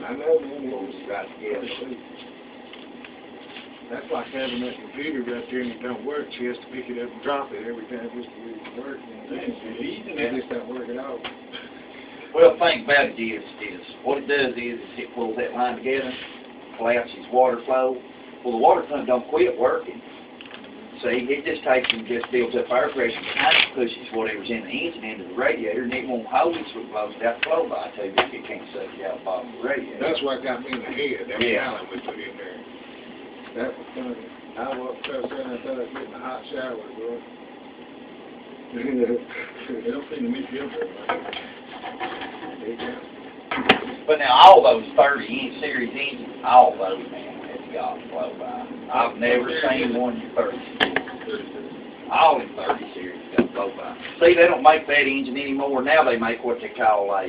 I know, man. Pulls it right together. That's like having that computer right there and it don't work. She has to pick it up and drop it every time just to get it to work. It just don't work at all. Well, the thing about it is what it does is it pulls that line together, collapses water flow. Well, the water pump don't quit working. See, it just takes and just builds up air pressure behind it, pushes whatever's in the engine into the radiator, and it won't hold it so it blows it out the flow by too if it can't suck it out the bottom of the radiator. That's what got me in the head. That gallon we put in there. That was funny. I walked up there and I thought I was getting a hot shower, bro. They don't seem to meet you very much. But now all those 30-inch series engines, all those, man, it's got to blow by. I've never seen one 30. All in 30 series got to blow by. See, they don't make that engine anymore. Now they make what they call a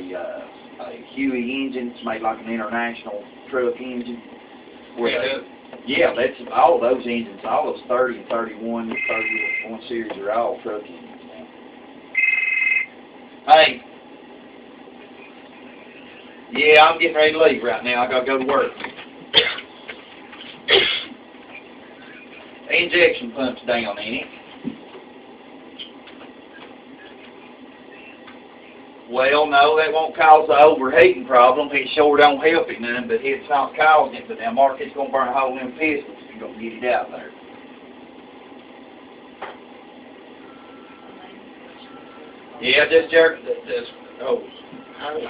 Huey engine. It's made like an international truck engine. Yeah, that's all those engines, all those 30 and 31 series are all truck engines now. Hey. Yeah, I'm getting ready to leave right now. I gotta go to work. The injection pump's down in it. Well, no, that won't cause the overheating problem. It sure don't help it none, but it's not causing it. But now Market's gonna burn a hole in them pistons if you're gonna get it out there. Yeah, just jerk this. Oh, hose.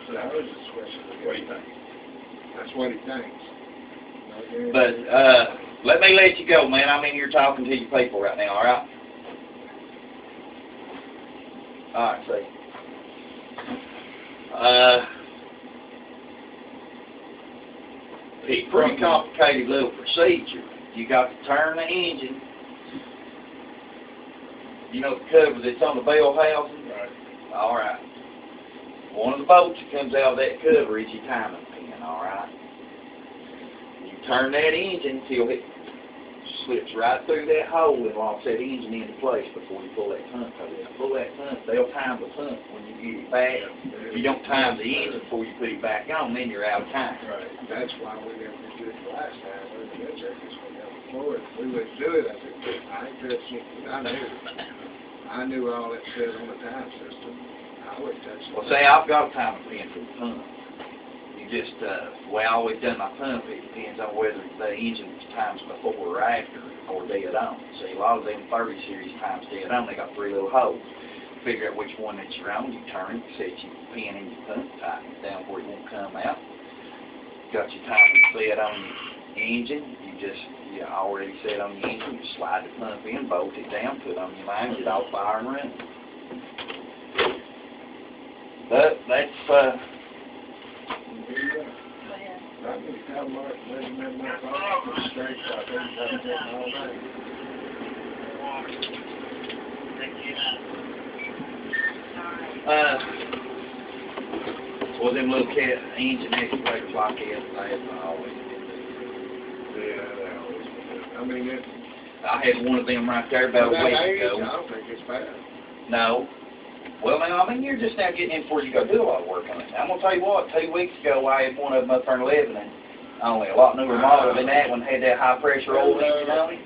So the hose is question. What do you think? That's what he thinks. But let me let you go, man. I'm in here talking to you people right now, all right? All right, see. It's a pretty complicated little procedure. You got to turn the engine. You know the cover that's on the bell housing? Right. All right. One of the bolts that comes out of that cover is your timing pin, all right? You turn that engine till it slips right through that hole and locks that engine into place before you pull that pump out. Pull that pump, they'll time the pump when you get it back. If you don't time the engine before you put it back on, then you're out of time. Right. That's why we never did it last time. We did check this one out before. If we would do it, I said, I ain't touching it. I knew all that said on the time system. I would touch it. Well, say I've got a timing pin for the pump. You just, the way I always done my pump, it depends on whether the engine times before or after or dead on. See, a lot of them 30 series times dead on, they got 3 little holes. Figure out which one that you're on, you turn it, set your pin in your pump, tighten it down where it won't come out. Got your timing set on your engine, you already set on your engine, you slide the pump in, bolt it down, put it on your line, get off fire and run. But that's, well, them little engine excavators like that, I always did. Yeah, they always do. I mean, I had one of them right there about a week ago. I don't think it's bad. No. Well, now, I mean, you're just now getting in before you go do a lot of work on it. I'm going to tell you what, 2 weeks ago, I had one of them up there in Lebanon. Only a lot newer model than that one, had that high pressure oil engine on it.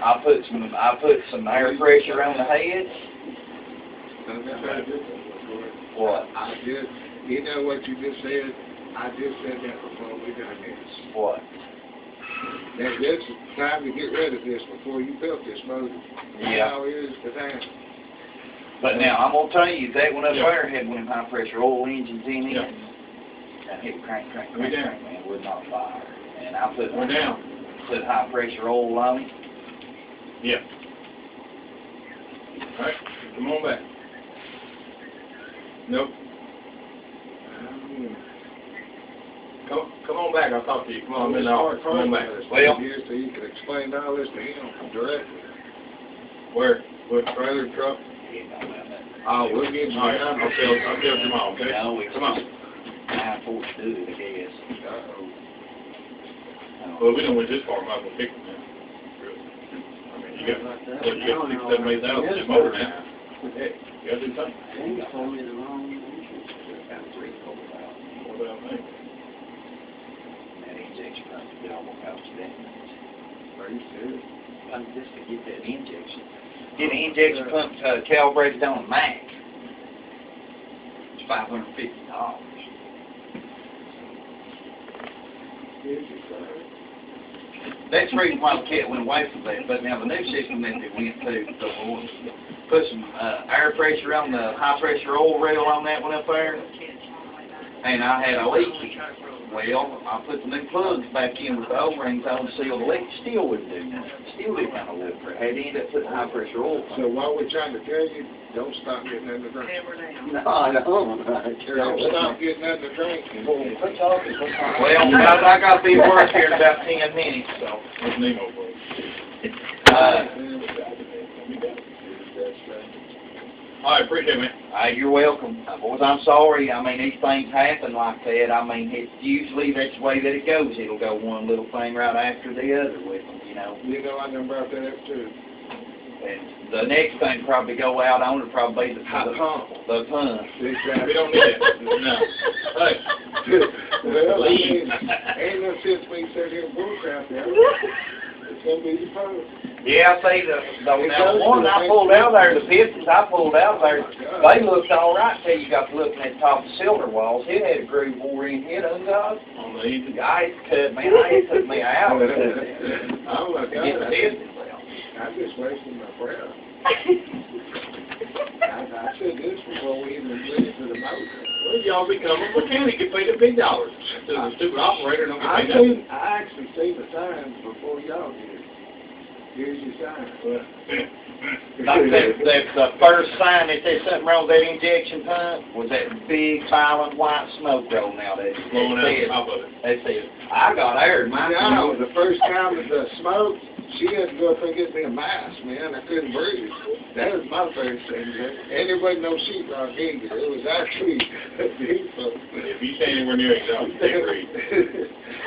I put some air pressure on the head. What? You know what you just said? I just said that before we done this. What? That it's time to get rid of this before you built this motor. Yeah. Now is the time. But now, I'm going to tell you, that one up there had one of them high pressure oil engines in it. And it would crank, man, would not fire. And I put high pressure oil on it. Yeah. All right, come on back. Nope. Come on back, I'll talk to you. Come on, come on back. Well, here so you can explain all this to him directly. Where? What trailer truck? Oh, we'll get you. All right, I'll tell you tomorrow, okay? No, come on. I'm forced to do it, I guess. Well, we don't went this far, might as well pick them now. I mean, you got 6, 7, 8,000 in the motor now. Heck, you got to do something. He told me the wrong. About 3, 4,000. cost you that much. Are you serious? Just to get that injection. Get an injection pump calibrated on a Mac. It's $550. That's the reason why the cat went away from that. But now the new system that they went to, put some air pressure on the high pressure oil rail on that one up there, and I had a leak. Well, I put the new plugs back in with the O-rings on to seal the leak. Still wouldn't do nothing. Still didn't kind of look for it. Had to end up putting high pressure oil. So what we're trying to tell you, don't stop getting in the drink. No, I don't. Don't stop getting in the drink. Quit talking. Well, I got to be at work here in about 10 minutes, so. All right, appreciate it, man. You're welcome. Boys, I'm sorry. I mean, these things happen like that. I mean, usually that's the way that it goes. It'll go one little thing right after the other with them, you know. You know, I done brought that up too. And the next thing probably go out on it probably the pump. The pump. Exactly. We don't need it. No. Hey. Well, Leave. ain't no sense me sitting here bullcrap now. It's gonna be the phone. Yeah, I see the one I pulled out there, the Pistons I pulled out there, they looked all right till you got to looking at the top of the cylinder walls. It had a groove bore in it, God. On the engine. The ice cut me, it took me out. Oh my To get the God. Pistons out. I'm just wasting my breath. I said this before we even went into the motor. Well, y'all become a mechanic. Get paid the big dollars. Instead of a stupid operator, don't get paid nothing. I actually see the signs before y'all did. Here's your sign. That's the first sign that there's something wrong with that injection pump was that big silent white smoke rolling out of it. Blowing out the top of it. They said, I got air in my No, the first time that the smoke, she had to go up and get me a mask, man. I couldn't breathe. That was my first thing, man. And there wasn't no sheetrock either. It was actually a diesel. If you stay anywhere near it, y'all can't breathe.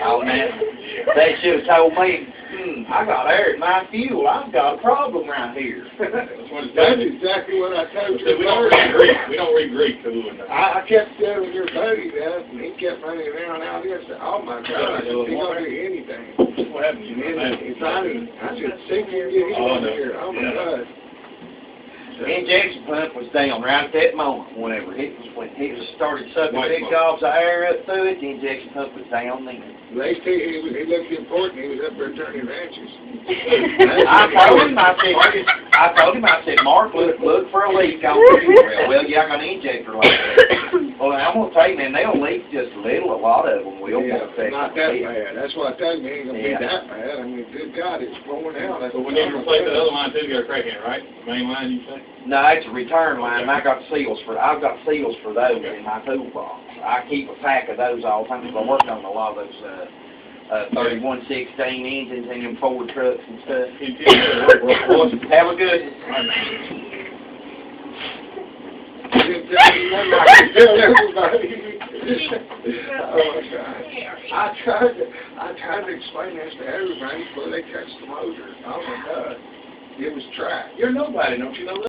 Oh, man. They should have told me, I got air in my fuel. I've got a problem right here. That's what it's That's done. exactly what I told So we you. don't read Greek. We don't read Greek, so we wouldn't know. I kept telling your buddy that, and he kept running around out here and said, oh my God, he don't do anything. What happened? And then he finally, I said, see you get him over here. Oh my God. The injection pump was down right at that moment. When he started sucking big gobs of air up through it, the injection pump was down then. They say he looked important. He was up there turning ranches. I told him, I said, Mark, look for a leak on the fuel rail. Well, yeah, I got an injector like that. Well, I'm going to tell you, man, they'll leak just a little. A lot of them will. Yeah, not that bad. That's why I tell you, it ain't going to be that bad. I mean, good God, it's pouring out. So we need to replace that other line too to get a crack in it, right? The main line, you say? No, it's a return line. I've got seals for those in my toolbox. I keep a pack of those all the time because I work on a lot of those 3116 engines in them Ford trucks and stuff. Have a good one. Tell everybody. Oh my God. I tried to explain this to everybody before they touched the motor. Oh my God. It was track. You're nobody, don't you know that?